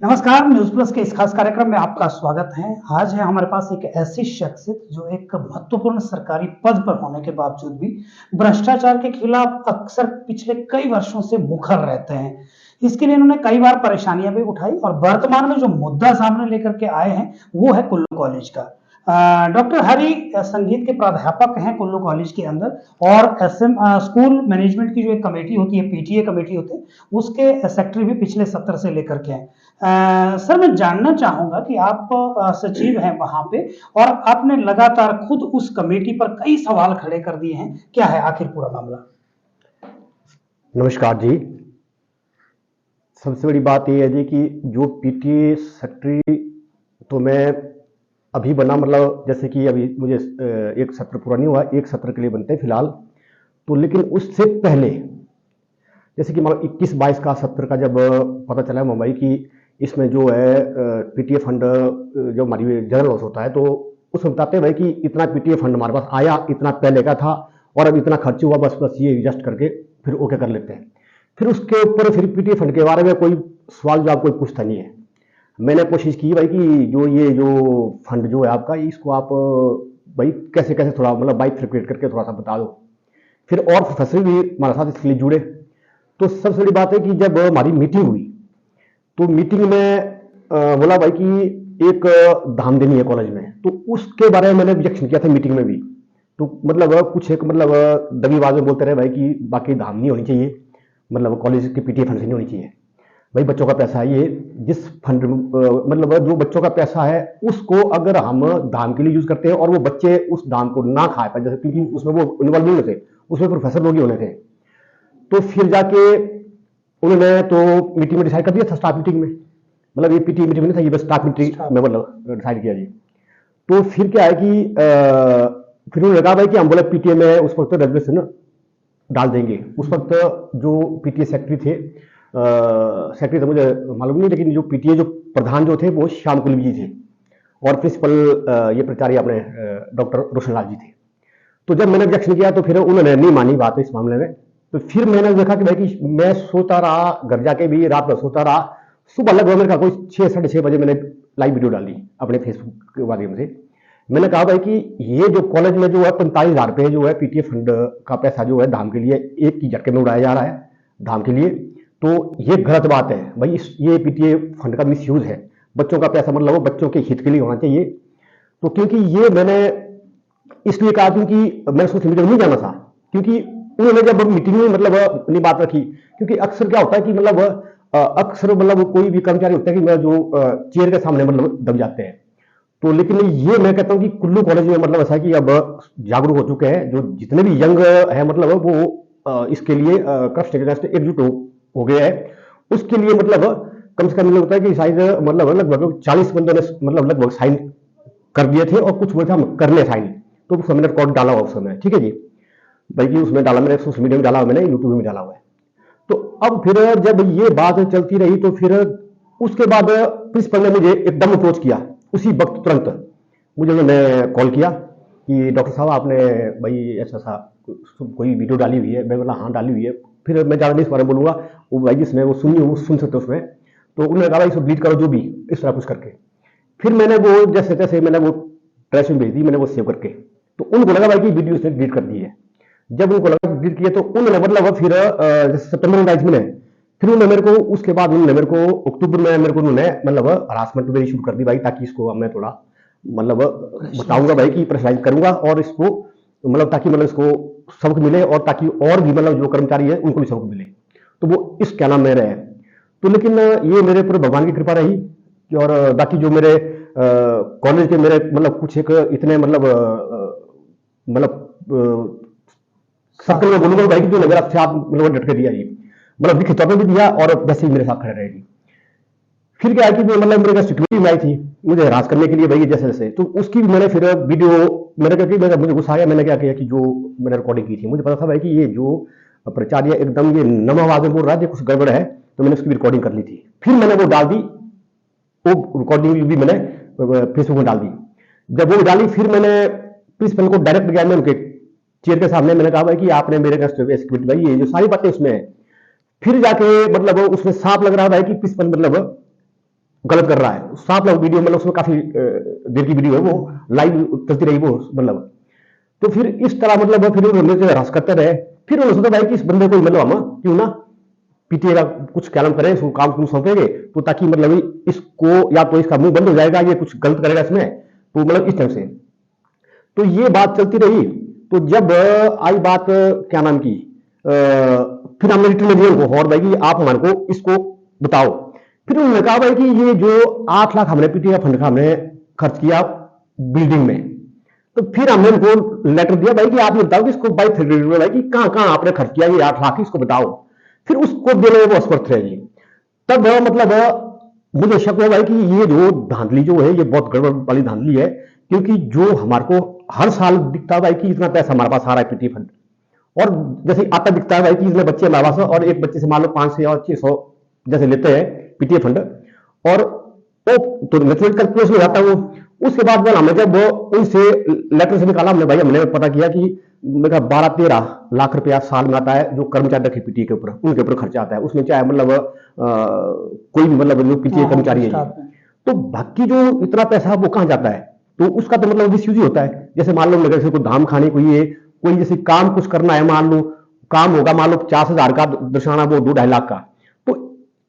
नमस्कार, news plus के इस खास कार्यक्रम में आपका स्वागत है। आज है हमारे पास एक ऐसी शख्सियत जो एक महत्वपूर्ण सरकारी पद पर होने के बावजूद भी भ्रष्टाचार के खिलाफ अक्सर पिछले कई वर्षों से मुखर रहते हैं। इसके लिए इन्होंने कई बार परेशानियां भी उठाई और वर्तमान में जो मुद्दा सामने लेकर के आए हैं, वो है कुल्लू कॉलेज का। डॉक्टर हरि संगीत के प्राध्यापक हैं कुल्लू कॉलेज के अंदर और स्कूल मैनेजमेंट की जो एक कमेटी होती है, पीटीए कमेटी होती है, उसके सेक्रेटरी भी पिछले सत्र से लेकर के हैं। सर, मैं जानना चाहूंगा कि आप सचिव हैं वहां पे और आपने लगातार खुद उस कमेटी पर कई सवाल खड़े कर दिए हैं। क्या है आखिर पूरा मामला? नमस्कार जी। सबसे बड़ी बात यह है जी कि जो पीटीए सेक्रेटरी तो मैं अभी बना, मतलब जैसे कि अभी मुझे एक सत्र पूरा नहीं हुआ, एक सत्र के लिए बनते हैं फिलहाल। तो लेकिन उससे पहले जैसे कि मतलब 21-22 का सत्र का जब पता चला मुंबई की इसमें जो है पीटीए फंड जो हमारी जनरल लॉस होता है, तो उसमें बताते हैं भाई कि इतना पीटीए फंड हमारे पास आया, इतना पहले का था और अब इतना खर्च हुआ, बस बस ये एडजस्ट करके फिर ओके कर लेते हैं। फिर उसके ऊपर फिर पीटीए फंड के बारे में कोई सवाल जवाब कोई पूछता नहीं है। मैंने कोशिश की भाई कि जो फंड जो है आपका, इसको आप भाई कैसे कैसे थोड़ा मतलब बाइफरकेट करके थोड़ा सा बता दो। फिर और प्रोफेसर भी हमारे साथ इसके लिए जुड़े। तो सबसे बड़ी बात है कि जब हमारी मीटिंग हुई तो मीटिंग में बोला भाई कि एक धाम देनी है कॉलेज में, तो उसके बारे में मैंने ऑब्जेक्शन किया था मीटिंग में भी। तो मतलब कुछ एक मतलब दबीबाज में बोलते रहे भाई कि बाकी धाम नहीं होनी चाहिए, मतलब कॉलेज के पीटीए फंड से नहीं होनी चाहिए। भाई बच्चों का पैसा है, ये जिस फंड मतलब जो बच्चों का पैसा है उसको अगर हम धाम के लिए यूज करते हैं और वो बच्चे उस धाम को ना खा पाए, जैसे क्योंकि उसमें वो इन्वॉल्व नहीं होते, उसमें प्रोफेसर लोग ही होने थे। तो फिर जाके उन्होंने तो मीटिंग में डिसाइड कर दिया था, स्टाफ मीटिंग में, मतलब ये पीटी मीटिंग में नहीं था, ये बस स्टाफ मीटिंग में मतलब डिसाइड किया जी। तो फिर क्या है कि फिर उन्होंने कहा भाई कि हम बोले पीटीए में उस वक्त रेजोल्यूशन डाल देंगे। उस वक्त जो पीटीए सेक्रेटरी थे, सेक्रेटरी तो मुझे मालूम नहीं, लेकिन जो पीटीए जो प्रधान जो थे वो श्याम कुलवी जी थे और प्रिंसिपल ये प्राचार्य अपने डॉक्टर रोशनलाल जी थे। तो जब मैंने ऑब्जेक्शन किया तो फिर उन्होंने नहीं मानी बात इस मामले में। तो फिर मैंने देखा कि भाई कि मैं सोता रहा, घर जाके भी रात में सोता रहा, सुबह लगभग मेरे का कोई 6-6:30 बजे मैंने लाइव वीडियो डाली अपने फेसबुक के माध्यम से। मैंने कहा भाई कि ये जो कॉलेज में जो है 45,000 रुपये जो है पीटीए फंड का पैसा जो है धाम के लिए एक ही झटके में उड़ाया जा रहा है धाम के लिए, तो ये गलत बात है भाई। ये पीटीए फंड का मिसयूज है, बच्चों का पैसा मतलब वो बच्चों के हित के लिए होना चाहिए। तो क्योंकि ये मैंने इसलिए कहा क्योंकि मैंने सोशल मीडिया में नहीं जाना था, क्योंकि उन्होंने जब मीटिंग में मतलब अपनी बात रखी, क्योंकि अक्सर क्या होता है कि मतलब अक्सर मतलब कोई भी कर्मचारी होता है कि मैं जो चेयर के सामने मतलब दब जाते हैं। तो लेकिन ये मैं कहता हूँ कि कुल्लू कॉलेज में मतलब ऐसा कि अब जागरूक हो चुके हैं, जो जितने भी यंग है मतलब वो इसके लिए करप्ट अगेंस्ट एकजुट हो गया है। उसके लिए मतलब कम से कम होता है कि शायद मतलब लगभग 40 बंदों ने मतलब लगभग साइन कर दिए थे और कुछ बोलते हम करने साइन। तो उस मैंने रिकॉर्ड डाला हुआ उस समय, ठीक है जी भाई कि उसमें डाला, मैंने सोशल मीडिया में डाला, मैंने यूट्यूब में डाला हुआ है। तो अब फिर जब ये बात चलती रही तो फिर उसके बाद प्रिंसिपल ने मुझे एकदम अप्रोच किया, उसी वक्त तुरंत मुझे उन्होंने कॉल किया कि डॉक्टर साहब आपने भाई ऐसा सा कोई वीडियो डाली हुई है। मैं बोला हाँ डाली हुई है। फिर मैं ज़्यादा नहीं इस बारे में बोलूँगा, वो भाई जिसने वो सुनी वो सुन सकते उसमें। तो उन्होंने कहा भाई इसको डिलीट करो जो भी, इस तरह कुछ करके। फिर मैंने वो जैसे तैसे मैंने वो ट्रैश में भेज दी, मैंने वो सेव करके। तो उनको लगा भाई कि वीडियो उसने डिलीट कर दी है। जब उनको लगा डिलीट किया तो उन्होंने मतलब फिर जैसे सितंबर 29 में फिर उन्होंने मेरे को उसके बाद उन्होंने मेरे को अक्टूबर में मेरे को उन्होंने मतलब हरासमेंट मेरी शुरू कर दी भाई, ताकि इसको मैं थोड़ा मतलब बताऊंगा भाई कि प्रेशराइज करूंगा और इसको मतलब ताकि मतलब इसको सबक मिले और ताकि और भी मतलब जो कर्मचारी है उनको भी सबक मिले। तो वो इस क्या नाम में रहे। तो लेकिन ये मेरे पूरे भगवान की कृपा रही और बाकी जो मेरे कॉलेज के मेरे मतलब कुछ एक इतने मतलब सर्कल में बोलूंगा भाई कि जो मेरा साथ मतलब डट के दिया जी, मतलब लिखित तौर पर भी दिया और वैसे ही मेरे साथ खड़े रहेगी। फिर क्या है कि मतलब मेरे सिक्योरिटी में आई थी मुझे हरास करने के लिए भाई जैसे जैसे, तो उसकी भी मैंने फिर वीडियो मैंने क्या कि मुझे गुस्सा आया, मैंने क्या किया कि जो मैंने रिकॉर्डिंग की थी, मुझे पता था भाई कि ये जो प्राचार्य एकदम ये नम आवाज में बोल रहा है, कुछ गड़बड़ है, तो मैंने उसकी रिकॉर्डिंग कर ली थी। फिर मैंने वो डाल दी, वो रिकॉर्डिंग भी मैंने फेसबुक में डाल दी। जब वो डाली फिर मैंने प्रिंसिपल को डायरेक्ट गया, मैं उनके चेयर के सामने मैंने कहा भाई कि आपने मेरे भाई ये जो सारी बातें उसमें है। फिर जाके मतलब उसमें साफ लग रहा है कि प्रिंसिपल मतलब गलत कर रहा है। साफ लोग वीडियो मतलब उसमें काफी देर की वीडियो है, वो लाइव चलती रही वो मतलब। तो फिर इस तरह मतलब फिर उन्होंने जो हरास करते रहे। फिर उन्होंने सोचा भाई कि इस बंदे को मतलब हम क्यों ना पीटीए का कुछ क्या नाम करें, इसको काम क्यों सौंपेंगे, तो ताकि मतलब इसको या तो इसका मुंह बंद हो जाएगा, ये कुछ गलत करेगा इसमें, तो मतलब इस तरह से तो ये बात चलती रही। तो जब आई बात क्या नाम की, फिर हमने रिटर्न में दिया उनको और भाई कि आप हमारे को इसको बताओ। फिर उन्होंने कहा भाई कि ये जो 8 लाख हमने पीटीए का फंड का हमने खर्च किया बिल्डिंग में, तो फिर हमने उनको लेटर दिया भाई कि आप ये बताओ कि इसको बाई थ्री भाई कि कहां कहां आपने खर्च किया ये 8 लाख, इसको बताओ। फिर उसको देने में वो असमर्थ रहे जी। तब मतलब मुझे शक हुआ भाई कि ये जो धांधली जो है ये बहुत गड़बड़ वाली धांधली है, क्योंकि जो हमारे को हर साल दिखता है भाई कि इतना पैसा हमारे पास आ रहा है पीटी फंड, और जैसे आता दिखता है भाई कि इतने बच्चे हमारे पास और एक बच्चे से मान लो 500 और 600 जैसे लेते हैं पीटीए फंड, और वो तो नेशनल कैलकुलेशन हो जाता है वो। उसके बाद में हमने जब उनसे लेटर से निकाला, हमने भाई हमने पता किया कि मेरा 12-13 लाख रुपया साल में आता है जो कर्मचारी रखे पीटीए के ऊपर, उनके ऊपर खर्चा आता है, उसमें चाहे मतलब कोई भी मतलब जो पीटीए कर्मचारी है। तो बाकी जो इतना पैसा वो कहां जाता है, तो उसका तो मतलब मिसयूज ही होता है। जैसे मान लो जैसे कोई धाम खाने कोई है, कोई जैसे काम कुछ करना है, मान लो काम होगा मान लो 50,000 का दर्शाना वो 2-2.5 लाख का, तो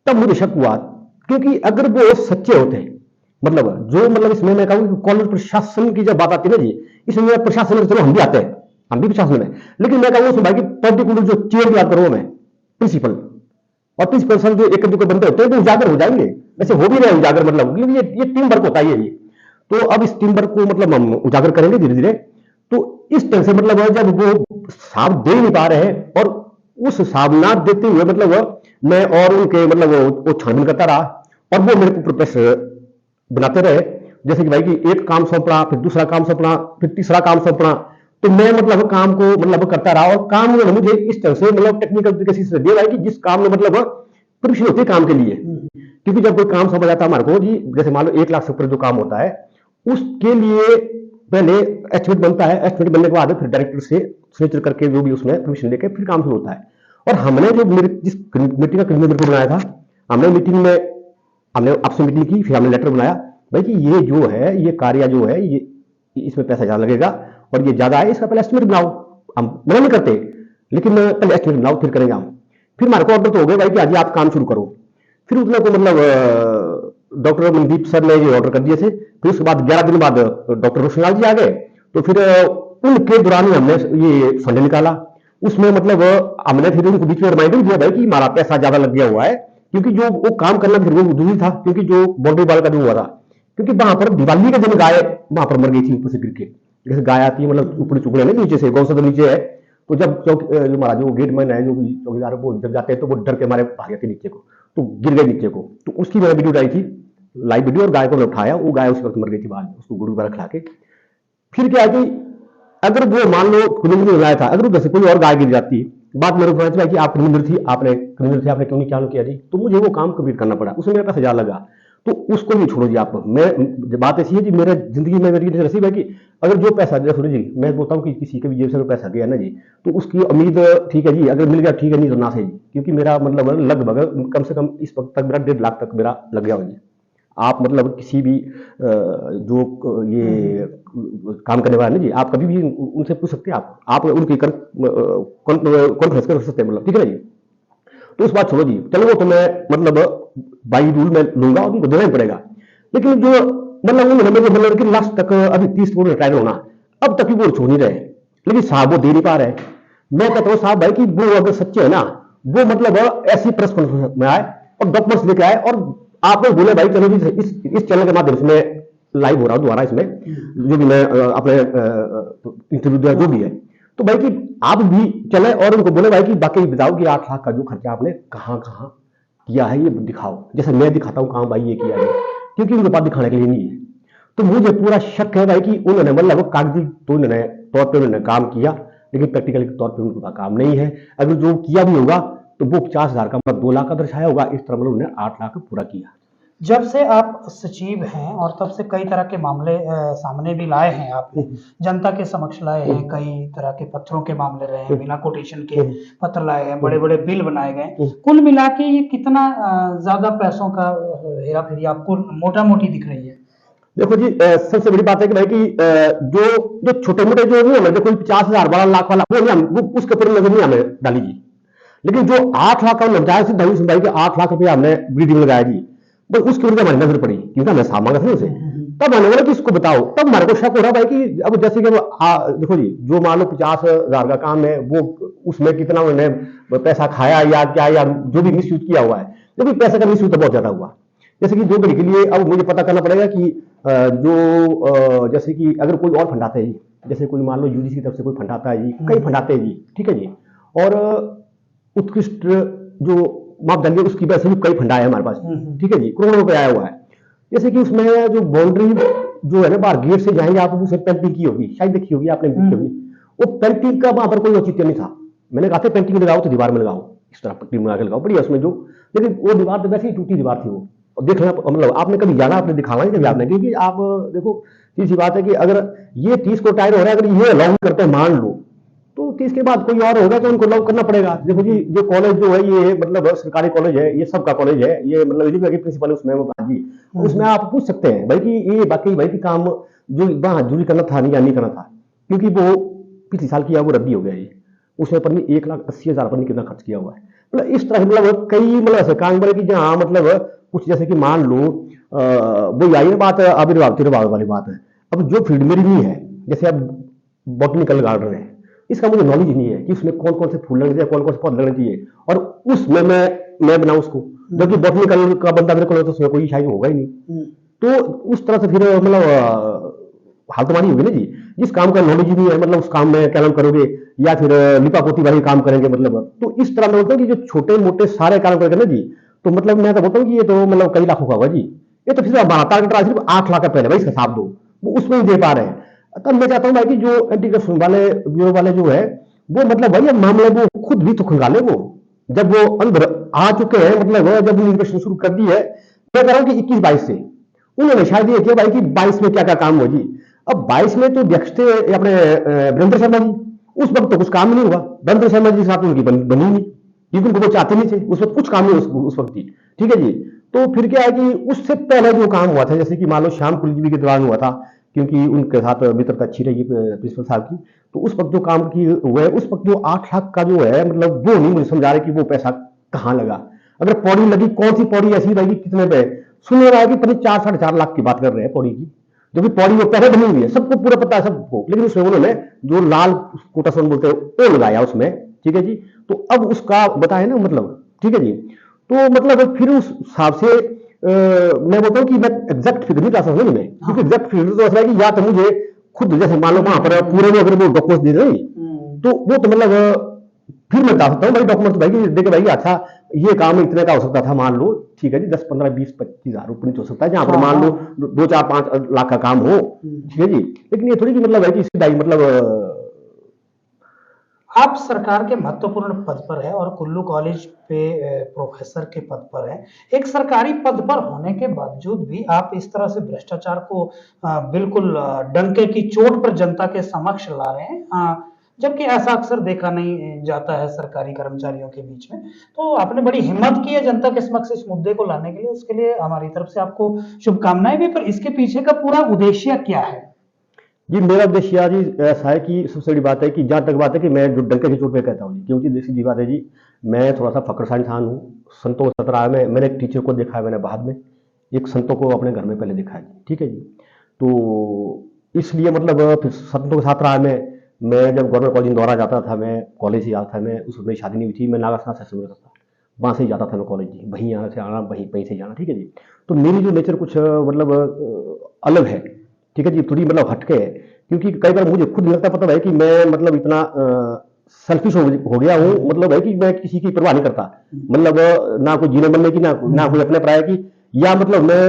तब मुझे शक हुआ। क्योंकि अगर वो सच्चे होते हैं मतलब जो मतलब इसमें मैं कहूँ कॉलेज प्रशासन की जब बात आती है ना जी, इसमें प्रशासन में चलो हम भी आते हैं, हम भी प्रशासन में, लेकिन मैं कहूँ उसमें भाई कि पर्टिकुलर जो चेयर की बात करूँ मैं प्रिंसिपल, और प्रिंसिपल सर जो एक दो के बंदे होते हैं वो उजागर हो जाएंगे, वैसे हो भी रहे उजागर मतलब, क्योंकि ये टीम वर्क होता है ये। तो अब इस टीम वर्क को मतलब हम उजागर करेंगे धीरे धीरे। तो इस तरह से मतलब जब वो साफ दे नहीं पा रहे हैं, और उस साफ ना देते हुए मतलब मैं और उनके मतलब वो छानबीन करता रहा, और वो मेरे को प्रेशर बनाते रहे। जैसे कि भाई कि एक काम सौंपना, फिर दूसरा काम सौंपना, फिर तीसरा काम सौंपना, तो मैं मतलब काम को मतलब करता रहा, और काम उन्होंने मुझे इस तरह से मतलब टेक्निकल तरीके से दिया भाई कि जिस काम में मतलब प्रिपरेशन होती है काम के लिए। क्योंकि जब कोई काम सौंपा जाता है हमारे को जी, जैसे मान लो 1 लाख से ऊपर जो काम होता है उसके लिए पहले एस्टिमेट बनता है, एस्टिमेट बनने के बाद फिर डायरेक्टर से सिग्नेचर करके जो भी उसमें परमिशन लेके फिर काम शुरू होता है। और हमने जो मेरे जिस मीटिंग का कन्वीनर को बनाया था, हमने मीटिंग में हमने आपसे मीटिंग की, फिर हमने लेटर बनाया भाई कि ये जो है ये कार्य जो है ये इसमें पैसा ज्यादा लगेगा और ये ज्यादा है, इसका पहले एस्टिमेट बनाओ। हम मना नहीं करते, लेकिन पहले एस्टिमेट बनाओ फिर करेंगे हम। फिर हमारे को ऑर्डर तो हो गए भाई कि आज आप काम शुरू करो। फिर उसने को मतलब डॉक्टर मनदीप सर ने ये ऑर्डर कर दिए थे। फिर उसके बाद 11 दिन बाद डॉक्टर रोशनलाल जी आ गए, तो फिर उनके दौरान ही हमने ये फंड निकाला। उसमें मतलब हमने फिर उनको बीच में रिमाइंडर दिया भाई कि हमारा पैसा ज्यादा लग गया हुआ है, क्योंकि जो वो काम करना फिर वो जरूरी था, क्योंकि जो बाउंड्री वाल का जो हुआ था, क्योंकि वहां पर दिवाली के दिन गाय वहां पर मर गई थी ऊपर से गिर के। जैसे गाय आती है मतलब ऊपर चुकड़े ना नीचे से, गौसदन नीचे है, तो जब जो हमारा जो गेट मैन है जो चौकीदार वो जब जाते हैं तो वो डर के हमारे भाग जाते नीचे को, तो गिर गए नीचे को। तो उसकी मैंने वीडियो डाली थी, लाइव वीडियो, और गाय को उठाया, वो गाय उस वक्त मर गई थी बाद में, उसको गुड़ वगैरह खिला के। फिर क्या है कि अगर वो मान लो क्रिमिनल लगाया था, अगर उधर से कोई और गाय गिर जाती, बात मेरे को कि आप क्रिमिनल थी, आपने क्यों नहीं चालू किया जी, तो मुझे वो काम कंप्लीट करना पड़ा, उसमें मेरा पैसा ज्यादा लगा। तो उसको भी छोड़ो जी आप। मैं बात ऐसी है जी, मेरे जिंदगी में मेरी नसीब है कि अगर जो पैसा देखो जी, मैं बोलता हूँ कि किसी के भी जेब से पैसा गया ना जी, तो उसकी उम्मीद ठीक है जी, अगर मिल गया ठीक है, नहीं तो ना सही जी। क्योंकि मेरा मतलब लगभग कम से कम इस वक्त तक मेरा 1.5 लाख तक मेरा लग गया जी। आप मतलब किसी भी जो ये काम करने वाला है ना जी, आप कभी भी उनसे पूछ सकते हैं, आप उनकी कॉन्फ्रेंस कर सकते हैं, मतलब ठीक है ना जी। तो उस बात छोड़ो जी, चलो वो तो मैं मतलब बाई रूल में लूंगा और उनको देना ही पड़ेगा। लेकिन जो मतलब उन्होंने मेरे मतलब कि लास्ट तक अभी 30 को रिटायर होना, अब तक भी वो छोड़ नहीं रहे, लेकिन साहब वो दे नहीं पा रहे। मैं कहता हूँ साहब भाई कि वो अगर सच्चे है ना, वो मतलब ऐसी प्रेस कॉन्फ्रेंस में आए और डॉक्यूमेंट्स लेके आए, और आपको बोले भाई चलो जी इस चैनल के माध्यम से मैं लाइव हो रहा हूँ दोबारा इसमें, जो भी मैं अपने इंटरव्यू दिया जो भी है, तो भाई कि आप भी चले और उनको बोले भाई कि बाकी बताओ कि 8 लाख का जो खर्चा आपने कहाँ कहाँ किया है ये दिखाओ, जैसे मैं दिखाता हूँ कहाँ भाई ये किया है, क्योंकि उनके पास दिखाने के लिए नहीं है। तो मुझे पूरा शक है भाई कि उन्होंने मतलब कागजी तो उन्होंने तौर पर उन्होंने काम किया, लेकिन प्रैक्टिकल के तौर पर उनके पास काम नहीं है। अगर जो किया भी होगा तो वो 50,000 का मतलब 2 लाख का दर्शाया होगा, इस तरह मतलब उन्होंने 8 लाख पूरा किया। जब से आप सचिव हैं और तब से कई तरह के मामले सामने भी लाए हैं आपने, जनता के समक्ष लाए हैं, कई तरह के पत्थरों के मामले रहे हैं, बिना कोटेशन के पत्र लाए हैं, बड़े-बड़े बिल बनाए गए। कुल मिला के ये कितना ज़्यादा पैसों का हेरा-फेरी आपको मोटा-मोटी दिख रही है? देखो जी, सबसे बड़ी बात है कि भाई कि जो जो छोटे-मोटे जो नहीं है ना, जो कोई 50,000 12 लाख वाला वो नहीं वो उसके ऊपर नजर नहीं हमें डाली जी। लेकिन जो 8 लाख का लग जाए सिर्फ भाई भाई के 8 लाख रुपया हमने ब्रीडिंग लगाया जी, बस उसके ऊपर हमारी नजर पड़ी क्योंकि हमने सामान रखा उसे। तब मैंने बोला कि इसको बताओ, तब हमारे को शक हो रहा भाई कि अब जैसे कि देखो जी, जो मान लो 50,000 का काम है वो उसमें कितना उन्होंने पैसा खाया या क्या या जो भी मिस यूज किया हुआ है, लेकिन पैसे का मिस यूज तो बहुत ज्यादा हुआ। जैसे कि 2 घड़ी के लिए अब मुझे पता करना पड़ेगा कि जैसे कि अगर कोई और फंड आता है जी, जैसे कोई मान लो यूजीसी की तरफ से कोई फंड आता है जी, कई फंड आते हैं जी, ठीक है जी, और उत्कृष्ट जो मापदंड है उसकी वजह से भी कई फंड आए हमारे पास, ठीक है जी, करोड़ों रुपए आया हुआ है। जैसे कि उसमें जो बाउंड्री जो है ना, बाहर गेट से जाएंगे आप, उसे पेंटिंग की होगी, शायद देखी होगी आपने, देखी होगी। वो पेंटिंग का वहां पर कोई औचित्य नहीं था। मैंने कहा था पेंटिंग लगाओ तो दीवार में लगाओ, इस तरह पट्टी लगा के लगाओ, बढ़िया उसमें जो, लेकिन वो दीवार तो वैसे ही टूटी दीवार थी वो। और देखना मतलब आपने कभी जाना, आपने दिखाना नहीं कभी आपने, क्योंकि आप देखो सीधी बात है कि अगर ये 30 को टायर हो रहा है, अगर ये अलाउ करते हैं मान लो, तो 30 के बाद कोई और होगा तो उनको अलाउ करना पड़ेगा। देखो जी, जो कॉलेज जो है ये मतलब सरकारी कॉलेज है, ये सबका कॉलेज है, ये मतलब प्रिंसिपल उसमें जी, उसमें आप पूछ सकते हैं भाई कि ये बाकी भाई की काम जो वहां जूरी करना था नहीं या नहीं करना था, क्योंकि वो पिछले साल किया वो रद्दी हो गया ये, उसमें पर 1,80,000 पर कितना खर्च किया हुआ है। मतलब इस तरह मतलब कई मतलब ऐसे काम बने कि जहाँ मतलब कुछ जैसे कि मान लो वो आई ना बात आविर्भाव तिरभाव वाली बात है। अब जो फील्ड मेरी नहीं है, जैसे अब बॉटनिकल गार्डन है, इसका मुझे नॉलेज नहीं है कि उसमें कौन कौन से फूल लगने चाहिए, कौन कौन से पौधे लगने चाहिए, और उसमें मैं बनाऊं उसको, जबकि बॉटनिकल का बंदा मेरे को तो उसमें कोई शायद होगा ही नहीं। तो उस तरह से फिर मतलब हाल तुम्हारी होगी ना जी, जिस काम का नॉलेज नहीं है, मतलब उस काम में क्या नाम करोगे, या फिर लिपा पोती वाली काम करेंगे, मतलब तो इस तरह मैं बोलता हूँ कि जो छोटे मोटे सारे काम करेंगे ना जी, तो मतलब मैं तो बोलता हूँ कि ये तो मतलब कई लाखों का होगा जी। ये तो फिर हमारा टारगेट रहा सिर्फ 8 लाख का पहले, भाई इसका हिसाब दो, वो उसमें ही दे पा रहे हैं। तब मैं चाहता हूँ भाई कि जो एंटी करप्शन वाले ब्यूरो वाले जो है, वो मतलब भाई अब मामले वो खुद भी तो खंगाले, वो जब वो अंदर आ चुके हैं, मतलब जब इन्वेस्टिगेशन शुरू कर दी है, मैं कह रहा हूँ कि 21-22 से उन्होंने शायद ये किया भाई कि 22 में क्या क्या काम हो जी। अब 22 में तो देखते अपने वीरेंद्र शर्मा जी, उस वक्त तो कुछ काम नहीं हुआ, वीरेंद्र शर्मा जी के साथ उनकी बनी नहीं, क्योंकि उनको वो चाहते नहीं थे, उस वक्त कुछ काम नहीं उस वक्त जी, ठीक है जी। तो फिर क्या है कि उससे पहले जो काम हुआ था, जैसे कि मान लो श्याम कुलजीवी के दौरान हुआ था, क्योंकि उनके साथ मित्रता अच्छी रही प्रिंसिपल साहब की, तो उस वक्त जो काम की हुआ है, उस वक्त जो 8 लाख का जो है, मतलब वो नहीं मुझे समझा रहे कि वो पैसा कहाँ लगा। अगर पौड़ी लगी, कौन सी पौड़ी ऐसी रहेगी, कितने पे सुन रहा है कि पता 4-4.5 लाख की बात कर रहे हैं पौड़ी की, जो कि पौड़ी वो पहले बनी हुई है, सबको पूरा पता है सबको, लेकिन उसमें उन्होंने जो लाल कोटासन बोलते हैं वो लगाया उसमें, ठीक है जी। तो अब उसका बताया ना, मतलब ठीक है जी। तो मतलब फिर उस हिसाब से मैं बोलता हूँ कि मैं एग्जैक्ट फिगर नहीं बता सकता मैं, क्योंकि एग्जैक्ट फिगर तो ऐसा है कि या तो मुझे खुद जैसे मान लो वहां पर पूरे में अगर वो डॉक्यूमेंट दे रहे, तो वो तो मतलब फिर मैं बता सकता हूँ भाई डॉक्यूमेंट भाई देखे भाई, अच्छा ये काम इतने का हो सकता था, मान लो ठीक है जी, 10-15-20-25 हज़ार ऊपर हो सकता है, जहां पर मान लो 2-4-5 लाख का काम हो, ठीक है जी। लेकिन ये थोड़ी कि मतलब है कि सीधा मतलब आप सरकार के महत्वपूर्ण पद पर है और कुल्लू कॉलेज पे प्रोफेसर के पद पर है। एक सरकारी पद पर होने के बावजूद भी आप इस तरह से भ्रष्टाचार को बिल्कुल डंके की चोट पर जनता के समक्ष ला रहे हैं। जबकि ऐसा अक्सर देखा नहीं जाता है सरकारी कर्मचारियों के बीच में। तो आपने बड़ी हिम्मत की है जनता के समक्ष इस मुद्दे को लाने के लिए, उसके लिए हमारी तरफ से आपको शुभकामनाएं भी। पर इसके पीछे का पूरा उद्देश्य क्या है? जी, मेरा उद्देश्य यार जी ऐसा है कि सबसे बड़ी बात है कि जहाँ तक बात है कि मैं जो डंके की चोट पे कहता हूँ जी, क्योंकि सीधी बात है जी, मैं थोड़ा सा फकरसा इंसान हूँ। संतों के साथ रहा है, मैंने एक टीचर को देखा है, मैंने बाद में एक संतों को अपने घर में पहले देखा है, ठीक है जी। तो इसलिए मतलब फिर संतों के साथ रहा है मैं जब गवर्नमेंट कॉलेज इंदौरा जाता था, मैं कॉलेज ही आता था, मैं उस समय शादी नहीं हुई थी, मैं नागासाना सेक्शन में रहता था, वहाँ से ही जाता था मैं कॉलेज जी, वहीं यहाँ से आना, वहीं से जाना, ठीक है जी। तो मेरी जो नेचर कुछ मतलब अलग है, ठीक है जी, थोड़ी मतलब हटके है, क्योंकि कई बार मुझे खुद लगता पता है कि मैं मतलब इतना सेल्फिश हो गया हूँ, मतलब है कि मैं किसी की परवाह नहीं करता, मतलब ना कोई जीने बनने की, ना कोई अपने पराये की, या मतलब मैं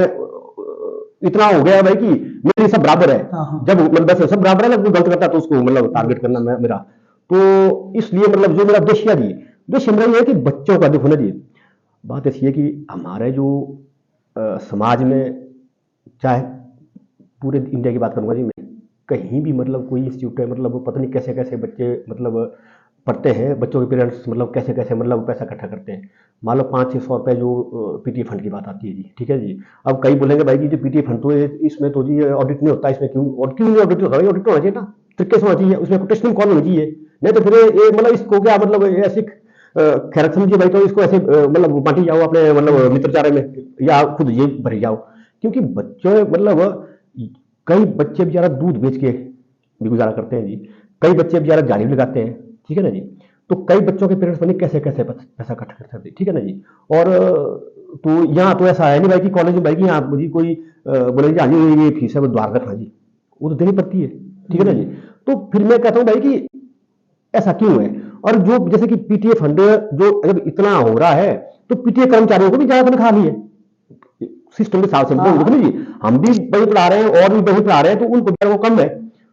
इतना हो गया भाई कि मेरे सब बराबर है। जब मतलब बस सब बराबर है ना, कोई गलत करता तो उसको मतलब टारगेट करना मेरा, तो इसलिए मतलब जो मेरा उद्देश्य मेरा ये है कि बच्चों का देखो ना जी, बात ऐसी है कि हमारे जो समाज में, चाहे पूरे इंडिया की बात करूंगा जी मैं, कहीं भी मतलब कोई इंस्टीट्यूट है, मतलब पता नहीं कैसे कैसे बच्चे मतलब पढ़ते हैं, बच्चों के पेरेंट्स मतलब कैसे कैसे मतलब पैसा इकट्ठा करते हैं। मान लो 500-600 रुपए जो पीटीए फंड की बात आती है जी, ठीक है जी। अब कई बोलेंगे भाई जी जो पीटीए फंड तो इसमें तो जी ऑडिट नहीं होता, इसमें क्यों और क्यों नहीं ऑडिट होता? ऑडिट होना चाहिए ना, तरीके से होना चाहिए, उसमें टेस्टिंग कौन होनी चाहिए, नहीं तो फिर ये मतलब इसको क्या मतलब ऐसे खैर समझिए भाई, तो इसको ऐसे मतलब बांटी जाओ अपने मतलब मित्रचारे में, या खुद ये भरी जाओ। क्योंकि बच्चों मतलब कई बच्चे बेचारा दूध बेच के भी गुजारा करते हैं जी, कई बच्चे बेचारा झाड़ी भी लगाते हैं, ठीक है ना जी। तो कई बच्चों के पेरेंट्स पता नहीं कैसे कैसे पैसा इकट्ठा करते हैं, ठीक है ना जी। और तो यहाँ तो ऐसा है नहीं भाई कि कॉलेज में भाई कि यहाँ मुझे कोई बोले हाँ जी ये फीस है वो द्वार रखना जी, वो तो देनी पड़ती है, ठीक है ना जी। तो फिर मैं कहता हूँ भाई कि ऐसा क्यों है? और जो जैसे कि पीटीए फंड जो जब इतना हो रहा है, तो पीटीए कर्मचारियों को भी ज्यादा तनख्वाह ली है सिस्टम के हिसाब से, हाँ देखो ना जी, हम भी वही पढ़ा रहे हैं और भी वही पढ़ा रहे हैं, तो उनको वो कम है,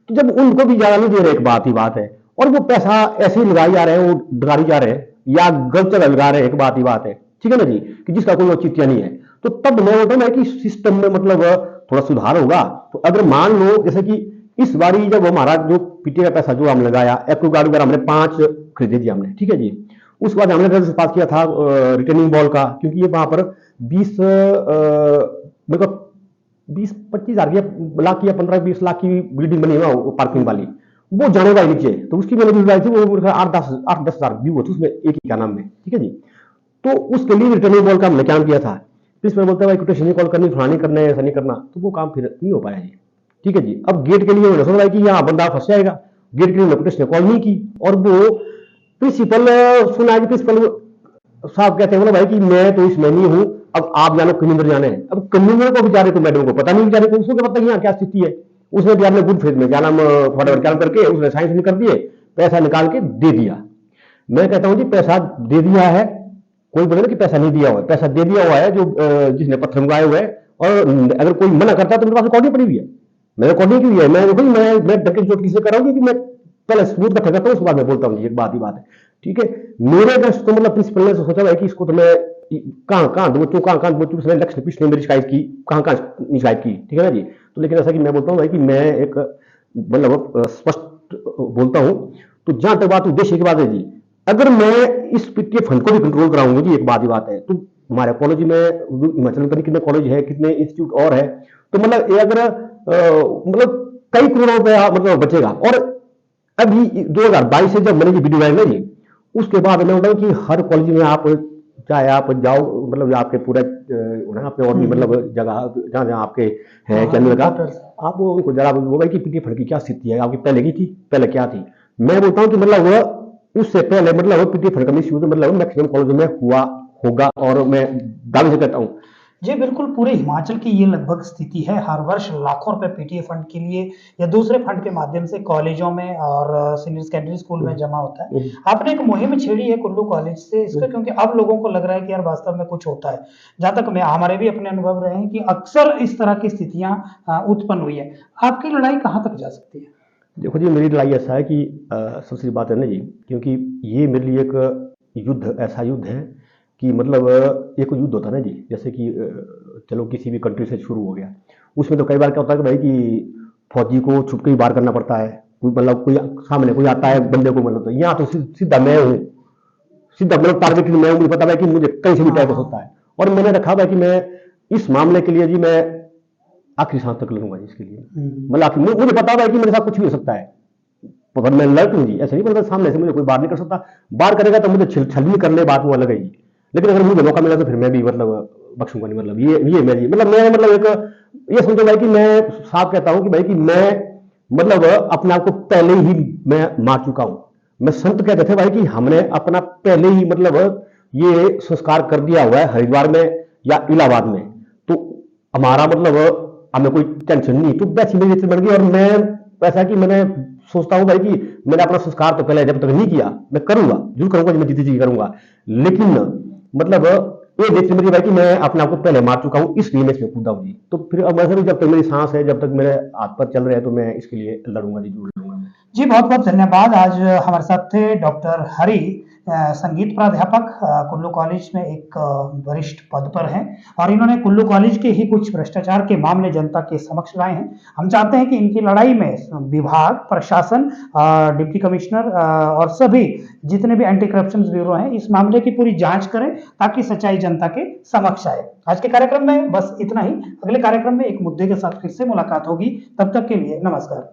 तो जब उनको भी ज्यादा नहीं दे रहे, एक बात ही बात है, और वो पैसा ऐसे ही लगाए जा रहे हैं, वो डगारी जा रहे हैं या गलत जगह लगा रहे हैं, एक बात ही बात है, ठीक है ना जी, कि जिसका कोई औचित्य नहीं है। तो तब मैं बोलता हूँ कि सिस्टम में मतलब थोड़ा सुधार होगा। तो अगर मान लो जैसे कि इस बारी जब हमारा जो पीटीए का पैसा जो हम लगाया, एक्वागार्ड वगैरह हमने 5 खरीदे जी हमने, ठीक है जी। उसके बाद हमने रजिस्टर पास किया था रिटर्निंग बॉल का, क्योंकि ये वहां पर 20 मेरे को 20-25 हजार की लाख की या 15-20 लाख की बिल्डिंग बनी हुआ पार्किंग वाली, वो जाने वाली नीचे, तो उसकी मैंने जो थी वो 8-10 हजार व्यू होती उसमें एक ही का नाम में, ठीक है जी। तो उसके लिए रिटर्निंग बॉल का हमने काम किया था। प्रिंसिपल बोलता है भाई कोटेशन कॉल करनी, फलानी करना है, ऐसा नहीं करना, तो वो काम फिर नहीं हो पाया जी, ठीक है जी। अब गेट के लिए मैंने सोचा कि यहाँ बंदा फंस जाएगा, गेट के लिए कोटेशन कॉल नहीं की, और वो प्रिंसिपल सुना कि प्रिंसिपल साहब कहते हैं बोला भाई कि मैं तो इसमें नहीं हूँ, अब आप जानो कन्वीनर जाने हैं। अब कन्वीनर को बेचारे को मैडम को पता नहीं, बेचारे को उसको क्या पता यहाँ क्या स्थिति है। उसने बेचारे ने गुड फेथ में क्या नाम फटाफट क्या करके उसने साइंस भी कर दिए, पैसा निकाल के दे दिया। मैं कहता हूँ जी पैसा दे दिया है, कोई बोले ना कि पैसा नहीं दिया हुआ है, पैसा दे दिया हुआ है जो जिसने पत्थर मंगाए हुए है। और अगर कोई मना करता है तो मेरे पास रिकॉर्डिंग पड़ी हुई है, मैं रिकॉर्डिंग की हुई है, मैं डर के चोट किसी कर रहा हूँ कि मैं पहले सबूत इकट्ठा करता हूँ, उसके बाद मैं बोलता हूँ, एक बात ही बात है, ठीक है। मेरे अगेंस्ट तो मतलब प्रिंसिपल ने सोचा है कि इसको तो मैं कहाँ कहाँ बच्चों लक्ष्य पिछले मेरी शिकायत की, कहाँ कहाँ शिकायत की, ठीक है ना जी। तो लेकिन ऐसा कि मैं बोलता हूँ भाई कि मैं एक मतलब स्पष्ट बोलता हूँ। तो जहां तक बात उद्देश्य की बात है जी, अगर मैं इस पीटीए फंड को भी कंट्रोल कराऊंगा जी, एक बात ही बात है, तो हमारे कॉलेज में हिमाचल में कितने कॉलेज है, कितने इंस्टीट्यूट और है, तो मतलब ये अगर मतलब कई करोड़ रुपया मतलब बचेगा। और अभी 2022 से जब मैंने ये वीडियो बनाई ना जी, उसके बाद मैं बोल कि हर कॉलेज में आप चाहे आप जाओ, मतलब आपके पूरा आपके और भी मतलब जगह जहाँ जहाँ आपके हैं चैनल का, आप उनको जरा वो भाई कि पीटीए फंड की क्या स्थिति है, आपकी पहले की थी, पहले क्या थी। मैं बोलता हूँ कि मतलब वो उससे पहले मतलब पीटीए फंड का मिसयूज मतलब मैक्सिमम कॉलेज में हुआ होगा, और मैं दावे से कहता हूँ। जी बिल्कुल, पूरे हिमाचल की ये लगभग स्थिति है। हर वर्ष लाखों रुपए पीटीए फंड के लिए या दूसरे फंड के माध्यम से कॉलेजों में और सीनियर सेकेंडरी स्कूल में जमा होता है। आपने एक मुहिम छेड़ी है कुल्लू कॉलेज से इसका, क्योंकि अब लोगों को लग रहा है कि यार वास्तव में कुछ होता है। जहाँ तक मैं हमारे भी अपने अनुभव रहे हैं कि अक्सर इस तरह की स्थितियाँ उत्पन्न हुई है। आपकी लड़ाई कहाँ तक जा सकती है? देखो जी, मेरी लड़ाई ऐसा है कि सबसे बात है ना जी, क्योंकि ये मेरे लिए एक युद्ध, ऐसा युद्ध है कि मतलब एक युद्ध होता है ना जी, जैसे कि चलो किसी भी कंट्री से शुरू हो गया, उसमें तो कई बार क्या होता है कि भाई कि फौजी को छुप के ही वार करना पड़ता है, कोई मतलब कोई सामने कोई आता है बंदे को, मतलब तो यहाँ तो सीधा मैं हूँ, सीधा मतलब टारगेट मैं हूँ, मुझे पता है कि मुझे कहीं से भी अटैक हो सकता है। और मैंने रखा है कि मैं इस मामले के लिए जी मैं आखिरी सांस तक लड़ूंगा जी इसके लिए, मतलब मुझे पता है कि मेरे साथ कुछ भी हो सकता है, पर मैं लड़ूं जी, ऐसे नहीं बोलता सामने से मुझे कोई बात नहीं कर सकता, बात करेगा तो मुझे छलनी करने बात वो अलग है जी, लेकिन अगर मुझे मौका मिला तो फिर मैं भी मतलब बख्शूंगा नहीं, मतलब ये मैं जी मतलब मैं मतलब एक ये समझो भाई कि मैं साफ कहता हूं कि भाई कि मैं मतलब अपने आप को पहले ही मैं मार चुका हूं। मैं संत कहते थे भाई कि हमने अपना पहले ही मतलब ये संस्कार कर दिया हुआ है हरिद्वार में या इलाहाबाद में, तो हमारा मतलब हमें कोई टेंशन नहीं, तो वैसी मेरी बन गई। और मैं ऐसा कि मैंने सोचता हूं भाई कि मैंने अपना संस्कार तो पहले जब तक नहीं किया, मैं करूंगा, जरूर करूंगा, मैं जीती जी करूंगा, लेकिन मतलब ये देखते मेरी भाई कि मैं अपने आप को पहले मार चुका हूं, इसलिए मैं इसमें कूदा हूं जी। तो फिर अब वैसे भी जब तक मेरी सांस है, जब तक मेरे हाथ पर चल रहे हैं, तो मैं इसके लिए लड़ूंगा जी, जरूर लड़ूंगा। जी, बहुत-बहुत धन्यवाद। आज हमारे साथ थे डॉक्टर हरि, संगीत प्राध्यापक, कुल्लू कॉलेज में एक वरिष्ठ पद पर हैं और इन्होंने कुल्लू कॉलेज के ही कुछ भ्रष्टाचार के मामले जनता के समक्ष लाए हैं। हम चाहते हैं कि इनकी लड़ाई में विभाग, प्रशासन, डिप्टी कमिश्नर और सभी जितने भी एंटी करप्शन ब्यूरो हैं, इस मामले की पूरी जांच करें ताकि सच्चाई जनता के समक्ष आए। आज के कार्यक्रम में बस इतना ही। अगले कार्यक्रम में एक मुद्दे के साथ फिर से मुलाकात होगी। तब तक के लिए नमस्कार।